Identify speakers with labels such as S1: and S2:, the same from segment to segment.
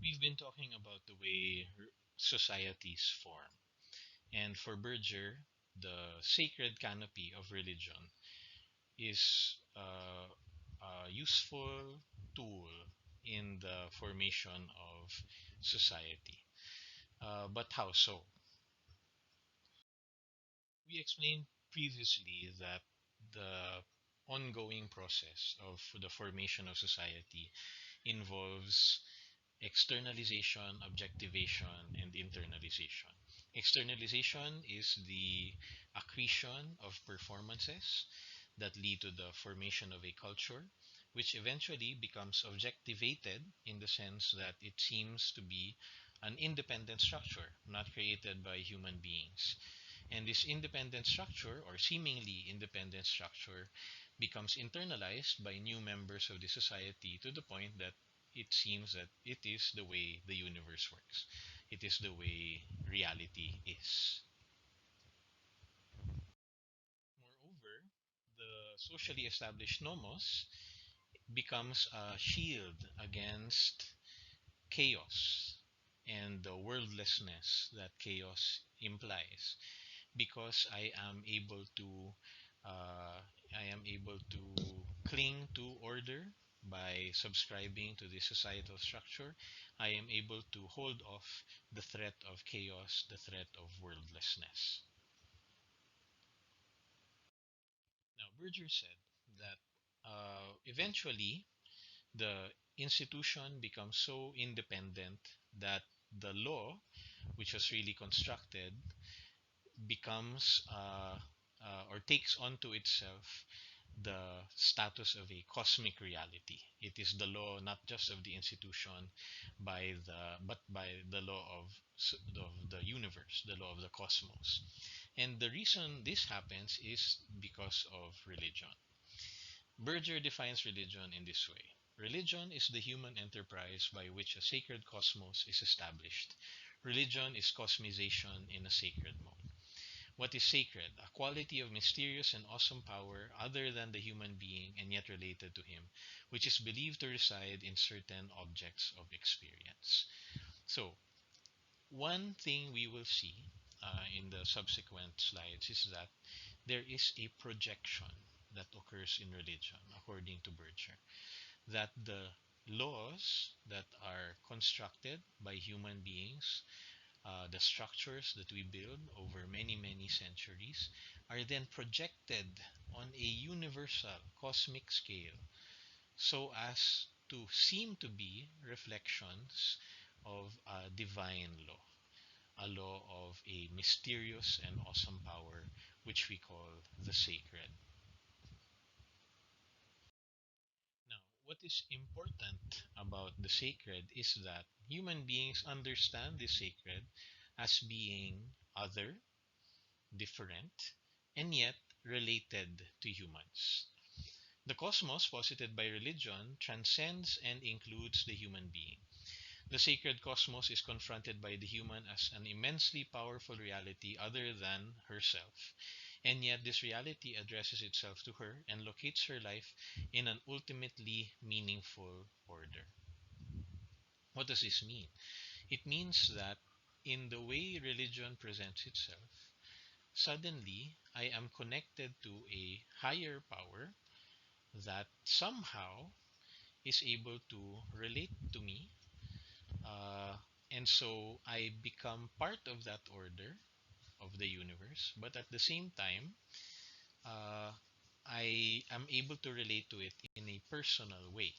S1: we've been talking about the way societies form. And for Berger, the sacred canopy of religion is a useful tool in the formation of society. But how so? We explained previously that the ongoing process of the formation of society involves externalization, objectivation, and internalization. Externalization is the accretion of performances that lead to the formation of a culture, which eventually becomes objectivated in the sense that it seems to be an independent structure, not created by human beings. And this independent structure, or seemingly independent structure, becomes internalized by new members of the society to the point that it seems that it is the way the universe works. It is the way reality is. Moreover, the socially established nomos becomes a shield against chaos and the worldlessness that chaos implies, because uh, I am able to cling to order by subscribing to the societal structure. I am able to hold off the threat of chaos, the threat of worldlessness. Now, Berger said that eventually the institution becomes so independent that the law, which was really constructed, becomes or takes onto itself the status of a cosmic reality. It is the law not just of the institution, but by the law of the universe, the law of the cosmos. And the reason this happens is because of religion. Berger defines religion in this way. Religion is the human enterprise by which a sacred cosmos is established. Religion is cosmization in a sacred mode. What is sacred? A quality of mysterious and awesome power other than the human being and yet related to him, which is believed to reside in certain objects of experience. So, one thing we will see in the subsequent slides is that there is a projection that occurs in religion, according to Berger, that the laws that are constructed by human beings, the structures that we build over many, many centuries, are then projected on a universal cosmic scale so as to seem to be reflections of a divine law, a law of a mysterious and awesome power, which we call the sacred. Now, what is important about the sacred is that human beings understand the sacred as being other, different, and yet related to humans. The cosmos posited by religion transcends and includes the human being. The sacred cosmos is confronted by the human as an immensely powerful reality other than herself. And yet, this reality addresses itself to her and locates her life in an ultimately meaningful order. What does this mean? It means that in the way religion presents itself, suddenly I am connected to a higher power that somehow is able to relate to me. Uh, and so I become part of that order of the universe, but at the same time, uh, I am able to relate to it in a personal way.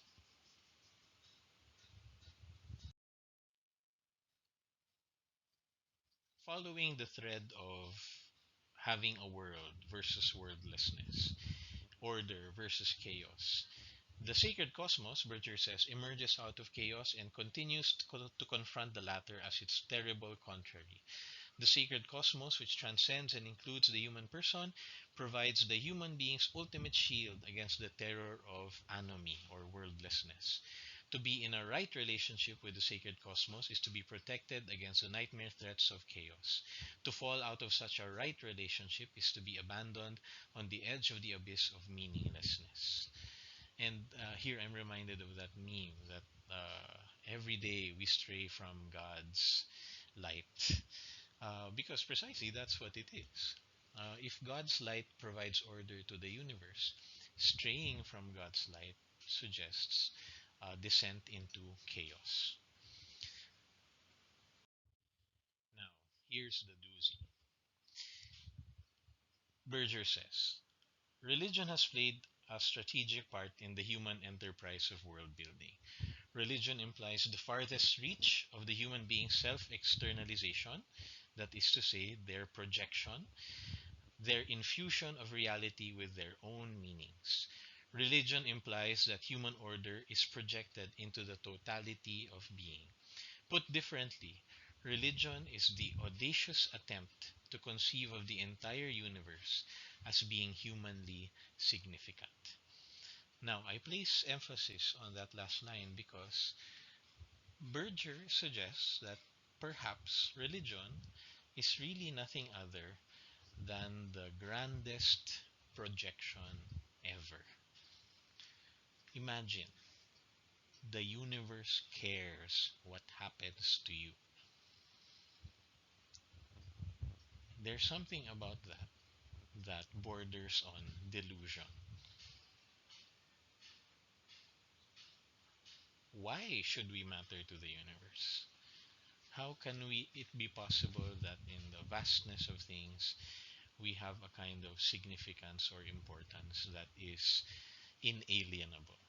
S1: Following the thread of having a world versus worldlessness, order versus chaos, the sacred cosmos, Berger says, emerges out of chaos and continues to confront the latter as its terrible contrary. The sacred cosmos, which transcends and includes the human person, provides the human being's ultimate shield against the terror of anomy or worldlessness. To be in a right relationship with the sacred cosmos is to be protected against the nightmare threats of chaos. To fall out of such a right relationship is to be abandoned on the edge of the abyss of meaninglessness. And here I'm reminded of that meme that Every day we stray from God's light because precisely that's what it is. If God's light provides order to the universe, straying from God's light suggests descent into chaos. Now, here's the doozy. Berger says religion has played a strategic part in the human enterprise of world building. Religion implies the farthest reach of the human being's self externalization, that is to say, their projection, their infusion of reality with their own meanings. Religion implies that human order is projected into the totality of being. Put differently, religion is the audacious attempt to conceive of the entire universe as being humanly significant. Now, I place emphasis on that last line because Berger suggests that perhaps religion is really nothing other than the grandest projection ever. Imagine the universe cares what happens to you. There's something about that borders on delusion. Why should we matter to the universe? How can it be possible that in the vastness of things we have a kind of significance or importance that is inalienable?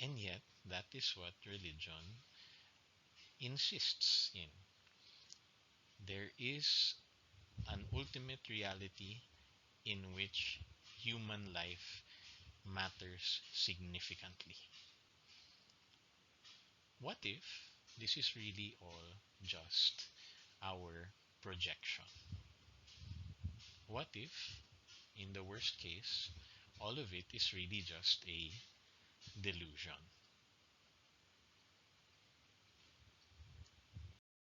S1: And yet, that is what religion insists in. There is an ultimate reality in which human life matters significantly. What if this is really all just our projection? What if, in the worst case, all of it is really just a delusion?